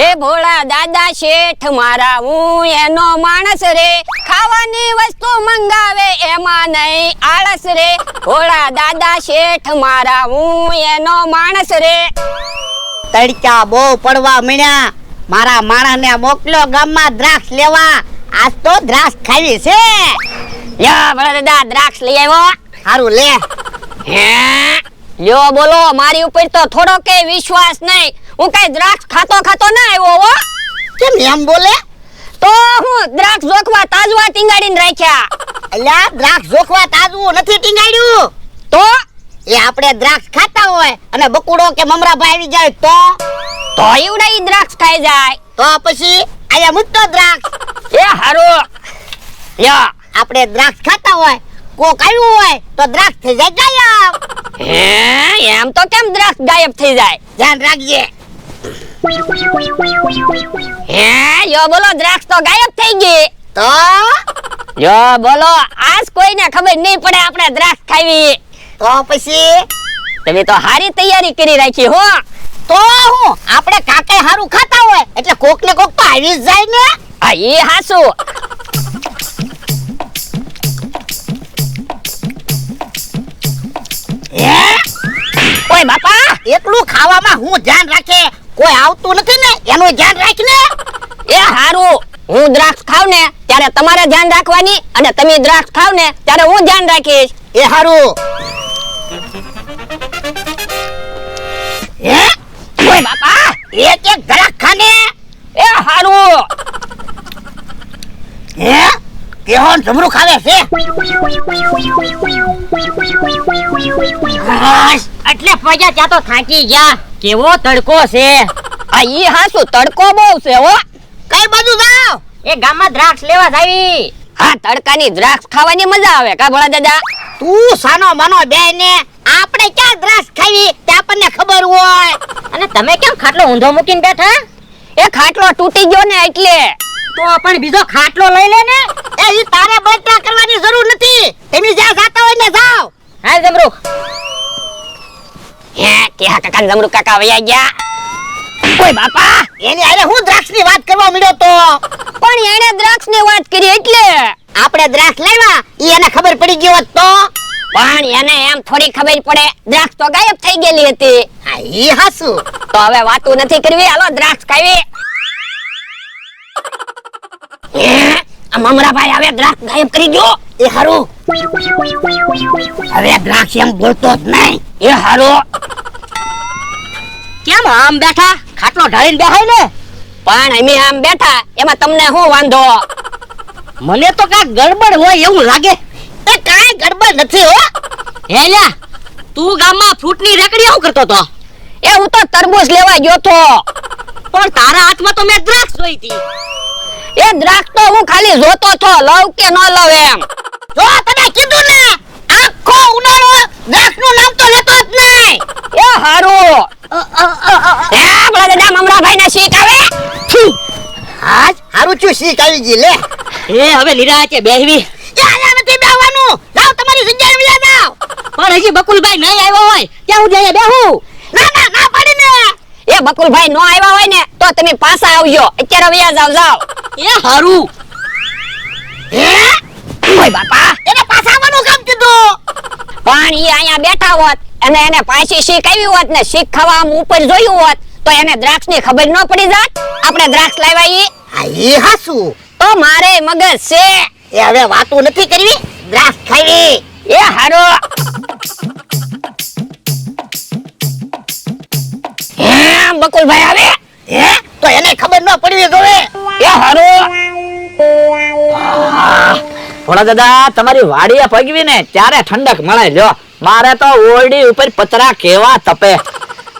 એ ભોળા દાદા શેઠ મારા હું એનો માણસ રે, ખાવાની વસ્તુ મંગાવે એમાં નહીં આળસ રે, ભોળા દાદા શેઠ મારા હું એનો માણસ રે. તડકા બહુ પડવા મળ્યા, મારા માણસને મોકલો ગામમાં દ્રાક્ષ લેવા, આજ તો દ્રાક્ષ ખાવી છે. લ્યો ભોળા દાદા દ્રાક્ષ લઈ આવ્યો. હારું લે. હે લ્યો બોલો, મારી ઉપર તો થોડો કે વિશ્વાસ નહીં, હું કઈ દ્રાક્ષ ખાતો ના આવ્યો હો. કેમ એમ બોલે? તો હું દ્રાક્ષ જોખવા તાજવા ટીંગાડીને રાખ્યા. અલ્યા દ્રાક્ષ જોખવા તાજવું નથી ટીંગાડ્યું. તો એ આપણે દ્રાક્ષ ખાતા હોય અને બકુડો કે મમરાભાઈ આવી જાય તો ઈવડે ઈ દ્રાક્ષ ખાઈ જાય. તો પછી આયા મૂકતો દ્રાક્ષ. એ હારું લ્યો. આપણે દ્રાક્ષ ખાતા હોય, કોક આવ્યું હોય તો દ્રાક્ષ થઈ જાય ગાયબ. હે એમ તો કેમ દ્રાક્ષ ગાયબ થઈ જાય? ધ્યાન રાખજે. હે યો બોલો, દ્રાક્ષ તો ગાયબ થઈ ગઈ. તો યો બોલો, આજ કોઈને ખબર નહીં પડે આપણે દ્રાક્ષ ખાવી. તો પછી તમે તો હારી તૈયારી કરી રાખી હો. તો હું આપણે કાકે હારું ખાતા હોય એટલે કોક ને કોક તો આવી જ જાય ને. આ ઈ હાસુ. હે ઓય બાપા, એટલું ખાવામાં હું ધ્યાન રાખે? કોઈ આવતું નથી ને એનું ધ્યાન રાખ ને. એ હારું, હું દ્રાક્ષ ખાવ ને ત્યારે તમારે ધ્યાન રાખવાની, અને તમે દ્રાક્ષ ખાવ ને ત્યારે હું ધ્યાન રાખીશ. એ હારું. હે ઓય બાપા, એક એક દ્રાક્ષ ખાને. એ હારું. હે કેહોન જમરૂ ખાવે છે. એટલે પૈસા ત્યાં તો થાકી ગયા. કેવો તડકો છે. આ ઈ હાસુ, તડકો બહુ છે હો. કઈ બાજુ જાવ? એ ગામમાં દ્રાક્ષ લેવા જાવી. હા, તડકાની દ્રાક્ષ ખાવાની મજા આવે કા ભોળા દાદા? તું સાનો માનો બે ને, આપણે ક્યાં દ્રાક્ષ ખાવી તે આપણને ખબર હોય. અને તમે કેમ ખાટલો ઊંધો મૂકીને બેઠા? એ ખાટલો તૂટી ગયો ને એટલે. તો પણ બીજો ખાટલો લઈ લે ને. એ ઈ તારે બળતરા કરવાની જરૂર નથી, તમે જ્યાં જાતા હોય ને જાવ. હા જમરૂ. હે કેહા કાકા જમરૂ કાકા વયા ગયા. ઓય બાપા, એની આરે હું દ્રાક્ષની વાત કરવા મળ્યો તો. પણ એણે દ્રાક્ષ ની વાત કરી એટલે. આપણે દ્રાક્ષ લાવ્યા ઈ એને ખબર પડી ગઈ હોત તો. પણ એને એમ થોડી ખબર પડે, દ્રાક્ષ તો ગાયબ થઈ ગયેલી હતી. હા ઈ હાસુ. તો હવે વાતું નથી કરવી, હાલો દ્રાક્ષ ખાવી. હે આ મમરાભાઈ હવે દ્રાક્ષ ગાયબ કરી ગયો. એ હારું. હવે દ્રાક્ષ એમ બોલતો જ નહીં. એ હારું. કેમ આમ બેઠા? ખાટલો ઢાળીને બેહાય ને. પણ અમે આમ બેઠા એમાં તમને શું વાંધો? મને તો કાંઈક ગડબડ હોય એવું લાગે. એ કાંઈ ગડબડ નથી હો. હે લ્યા, તું ગામમાં ફ્રૂટની રેકડી આવું કરતો તો? એ હું તો તરબૂચ લેવા ગયો તો. પણ તારા હાથમાં તો મેં દ્રાક્ષ જોઈ હતી. એ દ્રાક્ષ તો હું ખાલી જોતો છો, લવ કે ન લવ એમ. જો તને કીધું ને, આખો ઉનાળો દ્રાક્ષનું નામ તો લેતો જ નહીં. એ હારું. હે ભલા દાદા, મમરાભાઈ ના શીખ આવે. આજ હારું છું શીખ આવી ગઈ લે. એ હવે નિરાંતે બેહવી. એ આયા નથી બેહવાનું, જાવ તમારી જગ્યાએ વયા જાવ. પણ હજી બકુલભાઈ નહીં આવ્યો હોય ત્યાં હું જઈએ બેહું. ના પાડી ને. એ બકુલભાઈ નો આવ્યા હોય ને તો તમે પાછા આવજો, અત્યારે વયા જાવ. એ હારું. હે ઓય બાપા, એને પાછા આવવાનું કામ કીધું. પણ ઈ અહીંયા બેઠા હોત અને એને પાછી શીખ આવી હોત ને શીખ ખાવા આમ ઉપર જોયું હોત તો એને દ્રાક્ષ ની ખબર ન પડી જાત. આપણે દ્રાક્ષ લાવ્યા ઈ હા ઈ હાસુ. તો મારે મગજ છે. એ હવે વાતો નથી કરવી, દ્રાક્ષ ખાવી. એ હારો. હે બકુલભાઈ આવે. હે તો એને ખબર ન પડવી જોવે. એ હારો. ભોળા દાદા, તમારી વાડીએ પગવી ને ત્યારે ઠંડક મળે. લ્યો, મારે તો ઓરડી ઉપર પતરા કેવા તપે.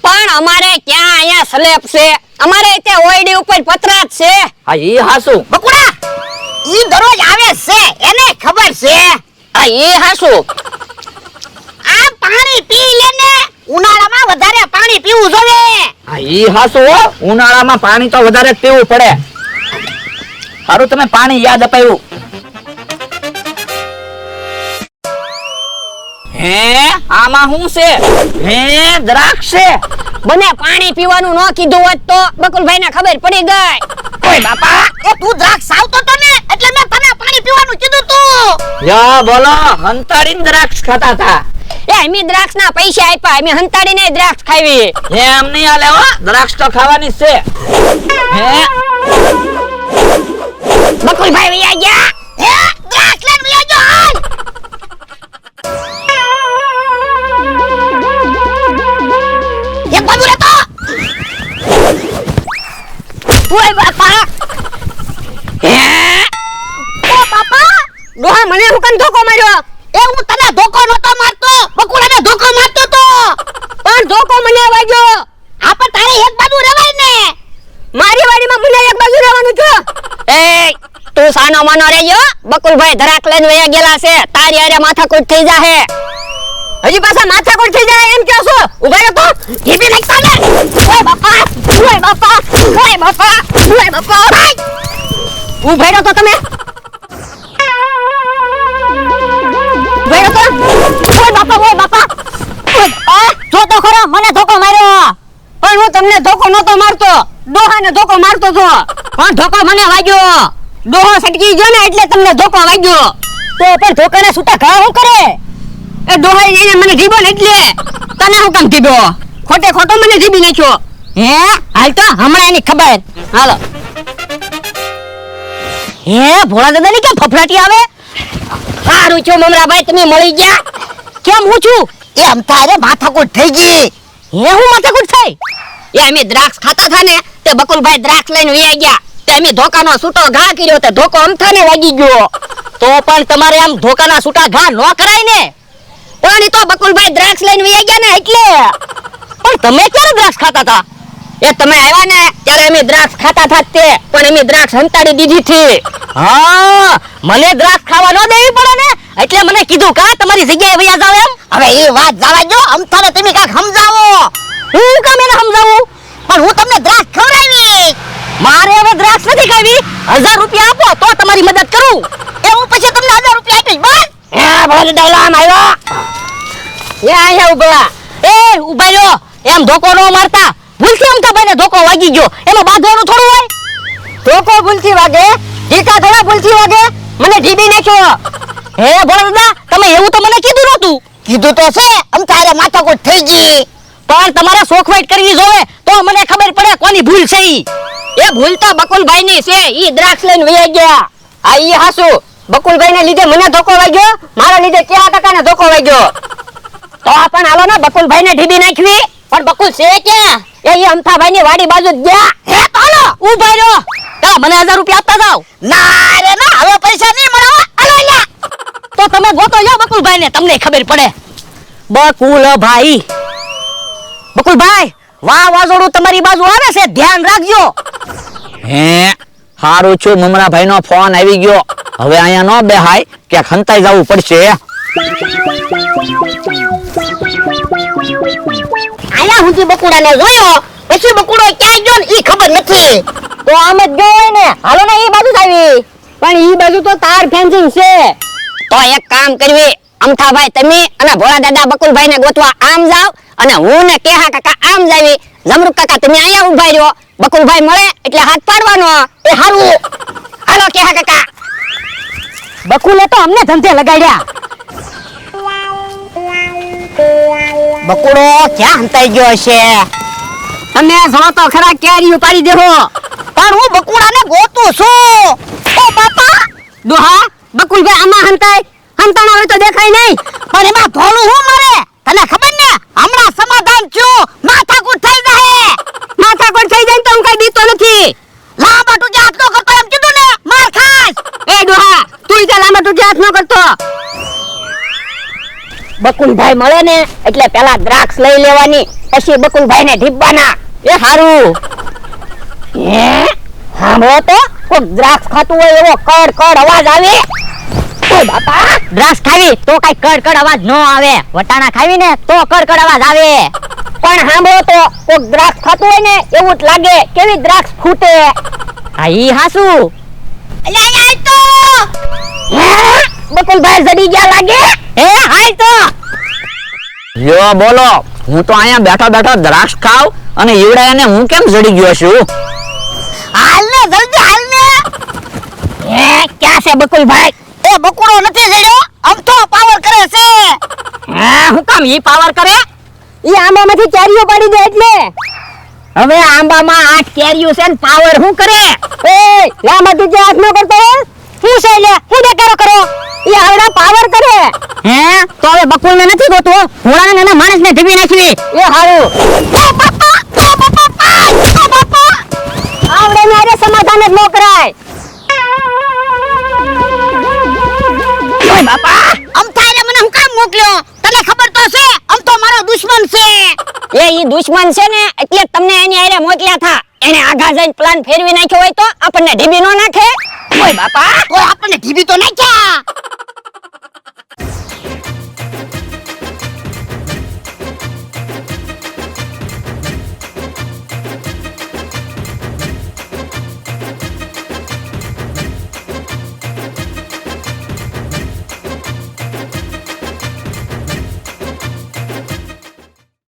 પણ અમારે ક્યાં અહીંયા સ્લેબ છે, અમારે ત્યાં ઓયડી ઉપર પતરા જ છે. હા ઈ હાસુ. બકુડા ઈ દરરોજ આવે છે, એને ખબર છે. આ ઈ હાસુ. આ પાણી પી લે ને, ઉનાળામાં વધારે પાણી પીવું જોઈએ. હા ઈ હાસુ. ઉનાળામાં પાણી તો વધારે જ પીવું પડે. સારું તમે પાણી યાદ અપાયું. હે આમાં શું છે? હે દ્રાક્ષ છે. બને પાણી પીવાનું ન કીધું હોત તો બકુલભાઈ ને ખબર પડી ગઈ. ઓય બાપા એ તું દ્રાક્ષ આવતો તો ને એટલે મેં તને પાણી પીવાનું કીધું તું. યો બોલો હંતાડીને દ્રાક્ષ ખાતા હતા. એ અમે દ્રાક્ષ ના પૈસા આપ્યા, અમે હંતાડીને દ્રાક્ષ ખાવી. એમ નહીં હાલે હો, દ્રાક્ષ તો ખાવાની જ છે. હે બકુલભાઈ વૈયા ગયા. હે દ્રાક્ષ લઈને વયો જો હાલ. એક બાજુ રે તો. ઓય બાપા. હે ઓ બાપા ડોહા મને હું કન ધોકો માર્યો? એ હું તને ધોકો નતો મારતો, બકુલાને ધોકો મારતો તો. પણ ધોકો મને વાગ્યો. આ પણ તારે એક બાજુ રહેવાય ને. મારી વાડીમાં મને એક બાજુ રહેવાનું છે. એ તું સાનો માનો રહેજો. બકુલભાઈ ધરાક લઈને વયા ગયેલા છે, તારી હારે માથાકૂટ થઈ જાહે. હજી પાછા માથાકૂટ થઈ જાય એમ કહો છો? ઉભા રહો તો જીભી નાખતા ને. ઓય બાપા, ઓય બાપા, ઓય બાપા, ઓય બાપા. ઉભા રહો તો તમે. ઉભા રહો તો. ઓય બાપા, ઓય બાપા. જો તો ખરો મને ધોકો માર્યો. પણ હું તમને ધોકો નતો મારતો, ડોહાને ધોકો મારતો હતો. પણ ધોકો મને વાગ્યો. ડોહો સટકી ગયો ને એટલે તમને ધોકો વાગ્યો. તો પણ ધોકાને છૂટા ઘા હું કરે? એ ડોહાએ જઈને મને જીબો ને એટલે તને હું કામ કીધો? ખોટે ખોટો મને જીબી નાખ્યો. હે હાલ તો હમણાં એની ખબર. હાલો. હે ભોળા દાદાની કેમ ફફડાટી આવે? સારું છો મમરાભાઈ, તમે મળી ગયા. કેમ હું છું? એમ તારે માથાકૂટ થઈ ગઈ. હે હું માથાકૂટ થઈ? એ અમે દ્રાક્ષ ખાતા હતા ને તે બકુલભાઈ દ્રાક્ષ લઈને વયા ગયા. તે અમે ધોકાનો છૂટો ઘા કર્યો તે ધોકો અમથાને વાગી ગયો. તો પણ તમારે આમ ધોકાના છૂટા ઘા ન કરાય ને. પણ ઈ તો બકુલભાઈ દ્રાક્ષ લઈને વયા ગયા ને એટલે. પણ તમે ક્યારે દ્રાક્ષ ખાતા હતા? એ તમે આવ્યા ને ત્યારે અમે દ્રાક્ષ ખાતા હતા તે, પણ અમે દ્રાક્ષ હંતાડી દીધી થી. હા મને દ્રાક્ષ ખાવા ન દેવી પડે ને એટલે મને કીધું કા તમારી જગ્યાએ વયા જાવ એમ. હવે એ વાત જવા દો, અમથાને તમે કાક સમજાવો. હું કામ એને સમજાવું? પણ હું તમને દ્રાક્ષ ખવડાવી. મારે હવે દ્રાક્ષ નથી ખાવી. 1000 રૂપિયા આપો તો તમારી મદદ કરું. એ હું પછી તમને 1000 રૂપિયા આપીશ બસ. એ ભલે દલામ આવ્યો. એ આયા ઉભા. એ ઉભા રહ્યો, એમ ધોકો ન મારતા. ભૂલથી અમથા ભાઈને ધોકો વાગી ગયો, એમાં બાંધવાનું થોડું હોય? ધોકો ભૂલથી વાગે, ઢીકા થોડા ભૂલથી વાગે. મને ઢીબી નાખ્યો. હે ભોળા દાદા તમે એવું તો મને કીધું નહોતું. કીધું તો છે, અમથારે માથાકૂટ થઈ ગઈ. પણ તમારે સોખવાઈટ કરવી જોવે તો મને ખબર પડે કોની ભૂલ છે ઈ. એ ભૂલ તો બકુલભાઈ ની છે. ઈ દ્રાક્ષ લઈને વયા ગયા. આ ઈ હાસુ બકુલભાઈ ને લીધે મને ધોકો વાગ્યો, મારા લીધે કેવા ટકા ને ધોકો વાગ્યો. તો પણ હાલો ને બકુલભાઈ ને ઢીબી નાખવી. પણ બકુલ છે ક્યાં? એ ઈ અમથાભાઈ ની વાડી બાજુ જ ગયા. હે તો હાલો ઉભા રહ્યો. કા મને 1000 રૂપિયા આપતા જાવ. ના રે ના, હવે પૈસા નહીં મળે હો. આલો લ્યા. તો તમે ગોતો લ્યો બકુલભાઈ ને, તમને ખબર પડે. બકુલભાઈ, બકુલભાઈ વાવાઝોડું તમારી બાજુ આવે છે, ધ્યાન રાખજો. હે હારું છું, મમરાભાઈ નો ફોન આવી ગયો. હવે અહીંયા ન બેહાય કે ખંતાઈ જવું પડશે. આયા સુધી બકુડાને જોયો, પછી બકુડો ક્યાં ગયો ને ઈ ખબર નથી. તો આમ જ ગયો હોય ને, હાલો ને એ બાજુ જ આવી. પણ ઈ બાજુ તો તાર ફેન્સિંગ છે. તો એક કામ કરવી, અમથાભાઈ તમે અને ભોળા દાદા બકુલભાઈ ને ગોતવા આમ જાવ અને હું ને કેહા કાકા આમ જાવી. જમરૂક કાકા તમે અહીંયા ઉભા રહ્યો, બકુલભાઈ મળે એટલે હાથ પાડવાનો. એ હારું. હાલો કેહા કાકા. બકુલે તો અમને ધંધે લગાડ્યા. બકુડો ક્યાં હંતાઈ ગયો છે? તમે જો તો ખરા કેરી ઉપાડી દેહો. પણ હું બકુડાને ગોતું છું. ઓ બાપા દોહા બકુલભાઈ આમાં હંતાય હંતાણા હોય તો દેખાય નહીં. પણ એમાં ધોળું હું મરે તને ખબર ને? હમણાં સમાધાન થયું, માથાકૂટ થઈ જાય. માથાકૂટ થઈ જાય તો હું કઈ બીતો નથી. લાંબા ટૂંકે હાથ નો કરતો એમ કીધું ને, માર ખાસ. એ ડોહા તું ઈ લાંબા તું હાથ ન કરતો. બકુલભાઈ મળે ને એટલે પેલા દ્રાક્ષ લઈ લેવાની, પછી બકુલભાઈ ને ઢીબવાના. એ હારું. હે સાંભળો તો, કોક દ્રાક્ષ ખાતું હોય એવો કડ કડ અવાજ આવે. ઓ બાપા, દ્રાક્ષ ખાવી તો કઈ કડકડ અવાજ ન આવે. વટાણા ખાવી ને તો કડકડ અવાજ આવે. પણ સાંભળો તો, કોક દ્રાક્ષ ખાતું હોય ને એવું જ લાગે કેવી દ્રાક્ષ ફૂટે. આ ઈ હાસુ. અલ્યા આય તો. હે બકુલભાઈ જડી ગયા લાગે. એ હાય તો. યો બોલો હું તો અહીંયા બેઠો બેઠો દ્રાક્ષ ખાવ અને ઈવડાયાને હું કેમ જડી ગયો છું? હાલ ને જલ્દી હાલ ને. એ ક્યાં છે બકુલભાઈ? એ બકુડો નથી જડ્યો, આમ તો પાવર કરે છે. હા હું કામ ઈ પાવર કરે? ઈ આંબામાંથી કેરીઓ પાડી દે એટલે. હવે આંબામાં 8 કેરીઓ છે ને પાવર શું કરે? એ લાંબા તું જે હાથ ન કરતો હોય શું છે લે? હું દેખાડો કરો? ઈ આવડા પાવર કરે. હે તો હવે બકુલને નથી ગોતવો, ઘોડાને નાના માણસને ઢીબી નાખવી. એ હારું. આવડે ને અરે સમાધાન જ ન કરાય. ઓય બાપા આમ થાય મને હું કામ મોકલ્યો? તને ખબર તો છે આમ તો મારો દુશ્મન છે. એ ઈ દુશ્મન છે ને એટલે જ તમને એની હારે મોકલ્યા થા. એને આઘા જઈને પ્લાન ફેરવી નાખ્યો હોય તો આપણને ઢીબી નો નાખે. ઓય બાપા કોઈ આપણને ઢીબી તો નાખ્યા.